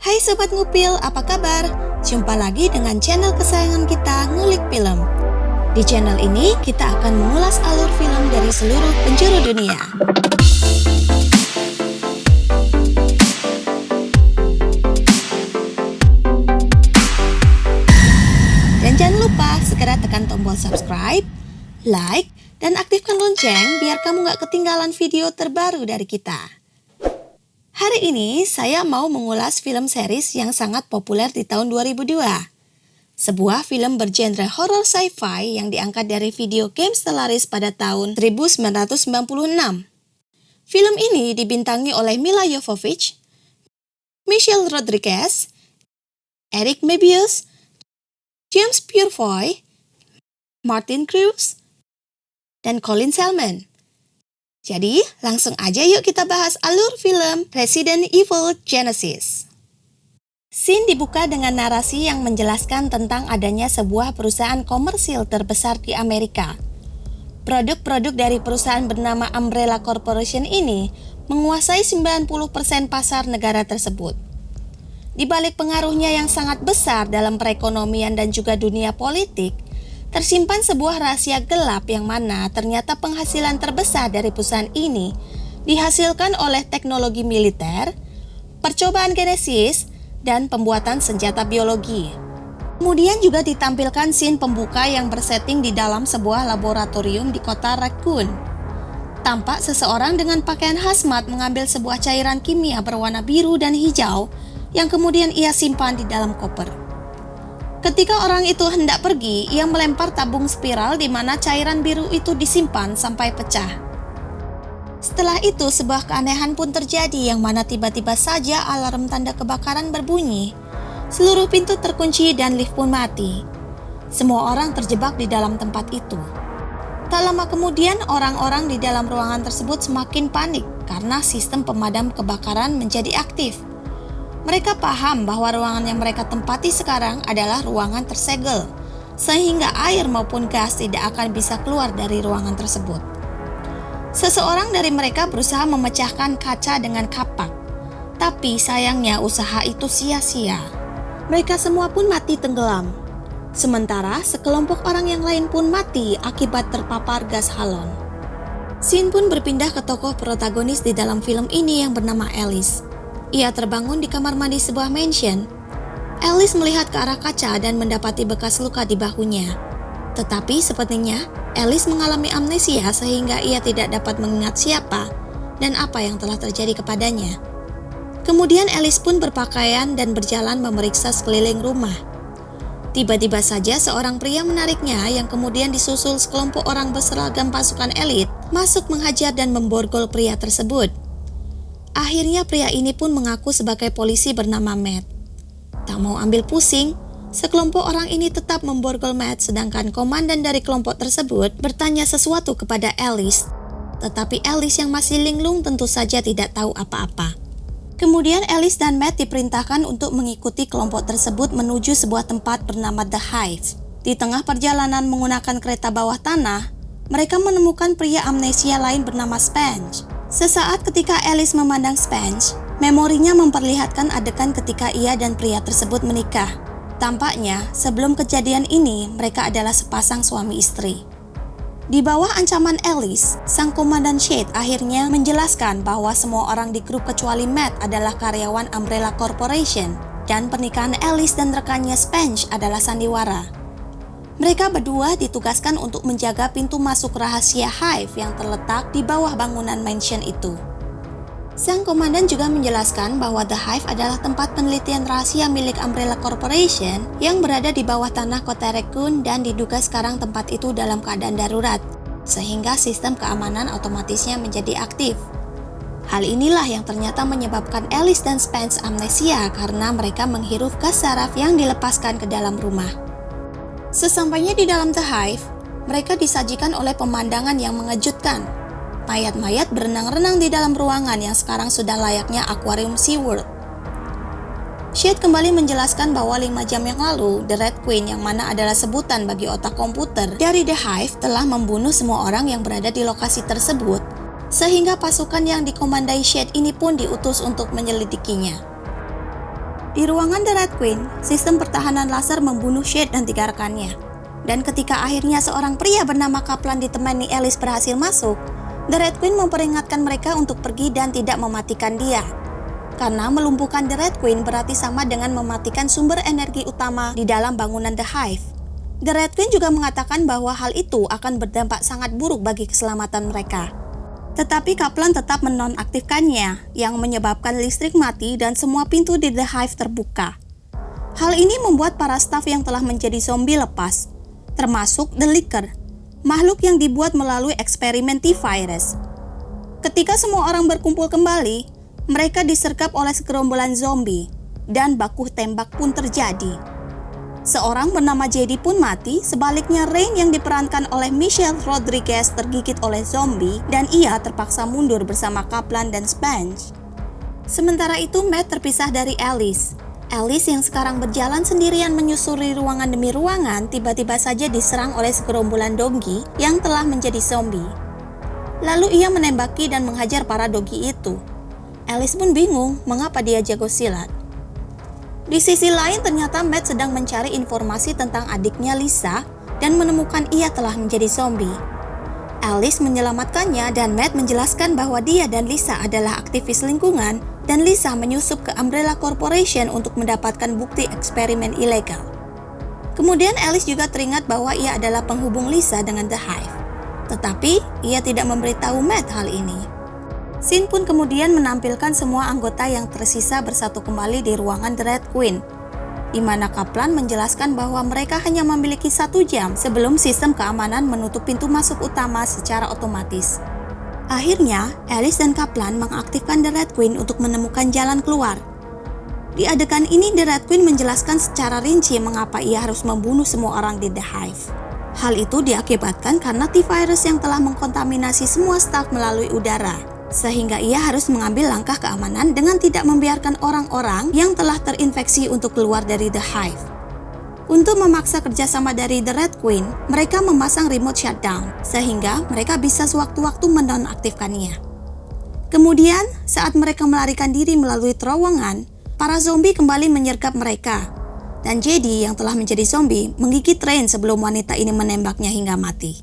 Hai Sobat Ngupil, apa kabar? Jumpa lagi dengan channel kesayangan kita, Ngulik Film. Di channel ini, kita akan mengulas alur film dari seluruh penjuru dunia. Dan jangan lupa, segera tekan tombol subscribe, like, dan aktifkan lonceng biar kamu gak ketinggalan video terbaru dari kita. Hari ini saya mau mengulas film series yang sangat populer di tahun 2002. Sebuah film bergenre horror sci-fi yang diangkat dari video game Stellaris pada tahun 1996. Film ini dibintangi oleh Milla Jovovich, Michelle Rodriguez, Eric Mebius, James Purefoy, Martin Kruse, dan Colin Selman. Jadi, langsung aja yuk kita bahas alur film Resident Evil Genesis. Scene dibuka dengan narasi yang menjelaskan tentang adanya sebuah perusahaan komersil terbesar di Amerika. Produk-produk dari perusahaan bernama Umbrella Corporation ini menguasai 90% pasar negara tersebut. Di balik pengaruhnya yang sangat besar dalam perekonomian dan juga dunia politik, tersimpan sebuah rahasia gelap yang mana ternyata penghasilan terbesar dari perusahaan ini dihasilkan oleh teknologi militer, percobaan genesis, dan pembuatan senjata biologi. Kemudian juga ditampilkan scene pembuka yang bersetting di dalam sebuah laboratorium di kota Raccoon. Tampak seseorang dengan pakaian hazmat mengambil sebuah cairan kimia berwarna biru dan hijau yang kemudian ia simpan di dalam koper. Ketika orang itu hendak pergi, ia melempar tabung spiral di mana cairan biru itu disimpan sampai pecah. Setelah itu, sebuah keanehan pun terjadi yang mana tiba-tiba saja alarm tanda kebakaran berbunyi. Seluruh pintu terkunci dan lift pun mati. Semua orang terjebak di dalam tempat itu. Tak lama kemudian, orang-orang di dalam ruangan tersebut semakin panik karena sistem pemadam kebakaran menjadi aktif. Mereka paham bahwa ruangan yang mereka tempati sekarang adalah ruangan tersegel, sehingga air maupun gas tidak akan bisa keluar dari ruangan tersebut. Seseorang dari mereka berusaha memecahkan kaca dengan kapak, tapi sayangnya usaha itu sia-sia. Mereka semua pun mati tenggelam. Sementara sekelompok orang yang lain pun mati akibat terpapar gas halon. Scene pun berpindah ke tokoh protagonis di dalam film ini yang bernama Alice. Ia terbangun di kamar mandi sebuah mansion. Alice melihat ke arah kaca dan mendapati bekas luka di bahunya. Tetapi sepertinya Alice mengalami amnesia sehingga ia tidak dapat mengingat siapa dan apa yang telah terjadi kepadanya. Kemudian Alice pun berpakaian dan berjalan memeriksa sekeliling rumah. Tiba-tiba saja seorang pria menariknya yang kemudian disusul sekelompok orang berseragam pasukan elit masuk menghajar dan memborgol pria tersebut. Akhirnya pria ini pun mengaku sebagai polisi bernama Matt. Tak mau ambil pusing, sekelompok orang ini tetap memborgol Matt sedangkan komandan dari kelompok tersebut bertanya sesuatu kepada Alice. Tetapi Alice yang masih linglung tentu saja tidak tahu apa-apa. Kemudian Alice dan Matt diperintahkan untuk mengikuti kelompok tersebut menuju sebuah tempat bernama The Hive. Di tengah perjalanan menggunakan kereta bawah tanah, mereka menemukan pria amnesia lain bernama Spence. Sesaat ketika Alice memandang Spence, memorinya memperlihatkan adegan ketika ia dan pria tersebut menikah. Tampaknya, sebelum kejadian ini, mereka adalah sepasang suami istri. Di bawah ancaman Alice, sang komandan Shade akhirnya menjelaskan bahwa semua orang di grup kecuali Matt adalah karyawan Umbrella Corporation, dan pernikahan Alice dan rekannya Spence adalah sandiwara. Mereka berdua ditugaskan untuk menjaga pintu masuk rahasia Hive yang terletak di bawah bangunan mansion itu. Sang komandan juga menjelaskan bahwa The Hive adalah tempat penelitian rahasia milik Umbrella Corporation yang berada di bawah tanah kota Raccoon dan diduga sekarang tempat itu dalam keadaan darurat, sehingga sistem keamanan otomatisnya menjadi aktif. Hal inilah yang ternyata menyebabkan Alice dan Spence amnesia karena mereka menghirup gas saraf yang dilepaskan ke dalam rumah. Sesampainya di dalam The Hive, mereka disajikan oleh pemandangan yang mengejutkan. Mayat-mayat berenang-renang di dalam ruangan yang sekarang sudah layaknya akuarium SeaWorld. Shade kembali menjelaskan bahwa 5 jam yang lalu, The Red Queen yang mana adalah sebutan bagi otak komputer dari The Hive telah membunuh semua orang yang berada di lokasi tersebut, sehingga pasukan yang dikomandai Shade ini pun diutus untuk menyelidikinya. Di ruangan The Red Queen, sistem pertahanan laser membunuh Shade dan 3 rekannya. Dan ketika akhirnya seorang pria bernama Kaplan ditemani Alice berhasil masuk, The Red Queen memperingatkan mereka untuk pergi dan tidak mematikan dia. Karena melumpuhkan The Red Queen berarti sama dengan mematikan sumber energi utama di dalam bangunan The Hive. The Red Queen juga mengatakan bahwa hal itu akan berdampak sangat buruk bagi keselamatan mereka. Tetapi Kaplan tetap menonaktifkannya, yang menyebabkan listrik mati dan semua pintu di The Hive terbuka. Hal ini membuat para staf yang telah menjadi zombie lepas, termasuk The Licker, makhluk yang dibuat melalui eksperimen T-Virus. Ketika semua orang berkumpul kembali, mereka disergap oleh segerombolan zombie, dan baku tembak pun terjadi. Seorang bernama JD pun mati, sebaliknya Rain yang diperankan oleh Michelle Rodriguez tergigit oleh zombie dan ia terpaksa mundur bersama Kaplan dan Spence. Sementara itu Matt terpisah dari Alice. Alice yang sekarang berjalan sendirian menyusuri ruangan demi ruangan tiba-tiba saja diserang oleh segerombolan doggy yang telah menjadi zombie. Lalu ia menembaki dan menghajar para doggy itu. Alice pun bingung mengapa dia jago silat. Di sisi lain ternyata Matt sedang mencari informasi tentang adiknya Lisa dan menemukan ia telah menjadi zombie. Alice menyelamatkannya dan Matt menjelaskan bahwa dia dan Lisa adalah aktivis lingkungan dan Lisa menyusup ke Umbrella Corporation untuk mendapatkan bukti eksperimen ilegal. Kemudian Alice juga teringat bahwa ia adalah penghubung Lisa dengan The Hive. Tetapi ia tidak memberitahu Matt hal ini. Scene pun kemudian menampilkan semua anggota yang tersisa bersatu kembali di ruangan The Red Queen, di mana Kaplan menjelaskan bahwa mereka hanya memiliki 1 jam sebelum sistem keamanan menutup pintu masuk utama secara otomatis. Akhirnya, Alice dan Kaplan mengaktifkan The Red Queen untuk menemukan jalan keluar. Di adegan ini, The Red Queen menjelaskan secara rinci mengapa ia harus membunuh semua orang di The Hive. Hal itu diakibatkan karena T-Virus yang telah mengkontaminasi semua staf melalui udara, sehingga ia harus mengambil langkah keamanan dengan tidak membiarkan orang-orang yang telah terinfeksi untuk keluar dari The Hive. Untuk memaksa kerjasama dari The Red Queen, mereka memasang remote shutdown, sehingga mereka bisa sewaktu-waktu menonaktifkannya. Kemudian, saat mereka melarikan diri melalui terowongan, para zombie kembali menyergap mereka, dan JD yang telah menjadi zombie menggigit Rain sebelum wanita ini menembaknya hingga mati.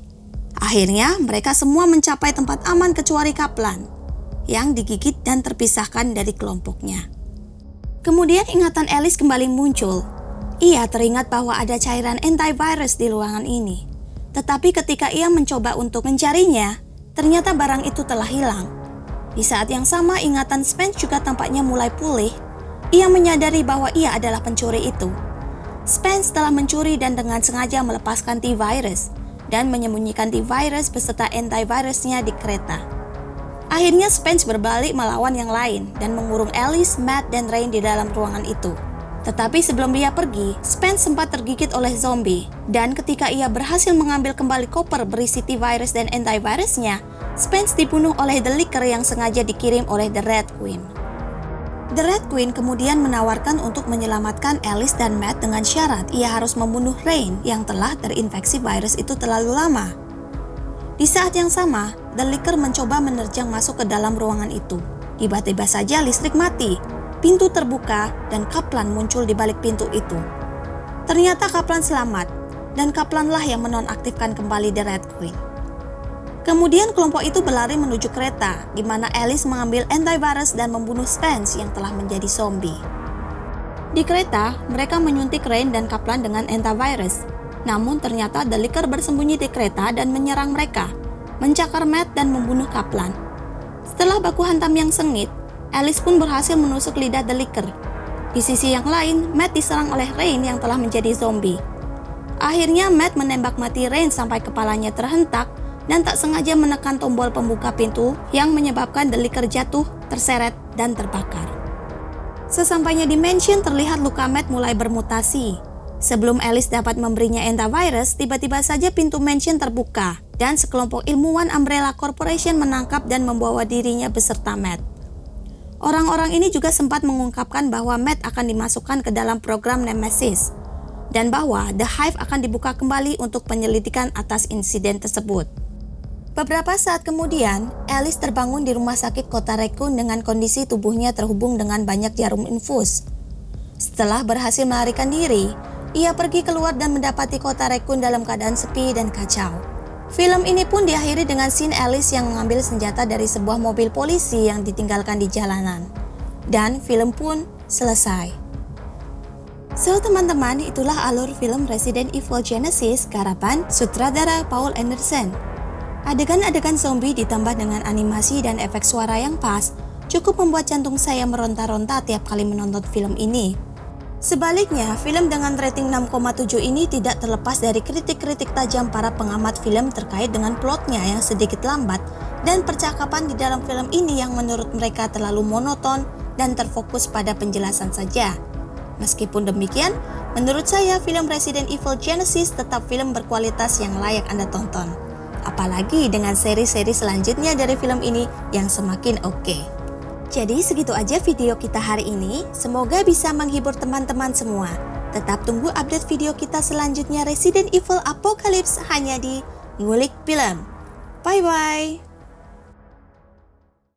Akhirnya, mereka semua mencapai tempat aman kecuali Kaplan, yang digigit dan terpisahkan dari kelompoknya. Kemudian ingatan Alice kembali muncul. Ia teringat bahwa ada cairan antivirus di ruangan ini. Tetapi ketika ia mencoba untuk mencarinya, ternyata barang itu telah hilang. Di saat yang sama ingatan Spence juga tampaknya mulai pulih. Ia menyadari bahwa ia adalah pencuri itu. Spence telah mencuri dan dengan sengaja melepaskan T-Virus dan menyembunyikan T-Virus beserta antivirusnya di kereta. Akhirnya Spence berbalik melawan yang lain dan mengurung Alice, Matt, dan Rain di dalam ruangan itu. Tetapi sebelum dia pergi, Spence sempat tergigit oleh zombie. Dan ketika ia berhasil mengambil kembali koper berisi T-Virus dan antivirusnya, Spence dibunuh oleh The Licker yang sengaja dikirim oleh The Red Queen. The Red Queen kemudian menawarkan untuk menyelamatkan Alice dan Matt dengan syarat ia harus membunuh Rain yang telah terinfeksi virus itu terlalu lama. Di saat yang sama, The Licker mencoba menerjang masuk ke dalam ruangan itu. Tiba-tiba saja listrik mati, pintu terbuka, dan Kaplan muncul di balik pintu itu. Ternyata Kaplan selamat, dan Kaplanlah yang menonaktifkan kembali The Red Queen. Kemudian kelompok itu berlari menuju kereta, di mana Alice mengambil antivirus dan membunuh Spence yang telah menjadi zombie. Di kereta, mereka menyuntik Rain dan Kaplan dengan antivirus. Namun ternyata The Licker bersembunyi di kereta dan menyerang mereka, mencakar Matt dan membunuh Kaplan. Setelah baku hantam yang sengit, Alice pun berhasil menusuk lidah The Licker. Di sisi yang lain, Matt diserang oleh Rain yang telah menjadi zombie. Akhirnya Matt menembak mati Rain sampai kepalanya terhentak dan tak sengaja menekan tombol pembuka pintu yang menyebabkan The Licker jatuh, terseret, dan terbakar. Sesampainya di mansion terlihat luka Matt mulai bermutasi. Sebelum Alice dapat memberinya antivirus, tiba-tiba saja pintu mansion terbuka dan sekelompok ilmuwan Umbrella Corporation menangkap dan membawa dirinya beserta Matt. Orang-orang ini juga sempat mengungkapkan bahwa Matt akan dimasukkan ke dalam program Nemesis dan bahwa The Hive akan dibuka kembali untuk penyelidikan atas insiden tersebut. Beberapa saat kemudian, Alice terbangun di rumah sakit kota Raccoon dengan kondisi tubuhnya terhubung dengan banyak jarum infus. Setelah berhasil melarikan diri, ia pergi keluar dan mendapati kota Raccoon dalam keadaan sepi dan kacau. Film ini pun diakhiri dengan scene Alice yang mengambil senjata dari sebuah mobil polisi yang ditinggalkan di jalanan. Dan film pun selesai. So teman-teman, itulah alur film Resident Evil Genesis garapan sutradara Paul Anderson. Adegan-adegan zombie ditambah dengan animasi dan efek suara yang pas cukup membuat jantung saya meronta-ronta tiap kali menonton film ini. Sebaliknya, film dengan rating 6,7 ini tidak terlepas dari kritik-kritik tajam para pengamat film terkait dengan plotnya yang sedikit lambat dan percakapan di dalam film ini yang menurut mereka terlalu monoton dan terfokus pada penjelasan saja. Meskipun demikian, menurut saya film Resident Evil Genesis tetap film berkualitas yang layak Anda tonton. Apalagi dengan seri-seri selanjutnya dari film ini yang semakin oke. Jadi segitu aja video kita hari ini, semoga bisa menghibur teman-teman semua. Tetap tunggu update video kita selanjutnya Resident Evil Apocalypse hanya di Ngulik Film. Bye bye.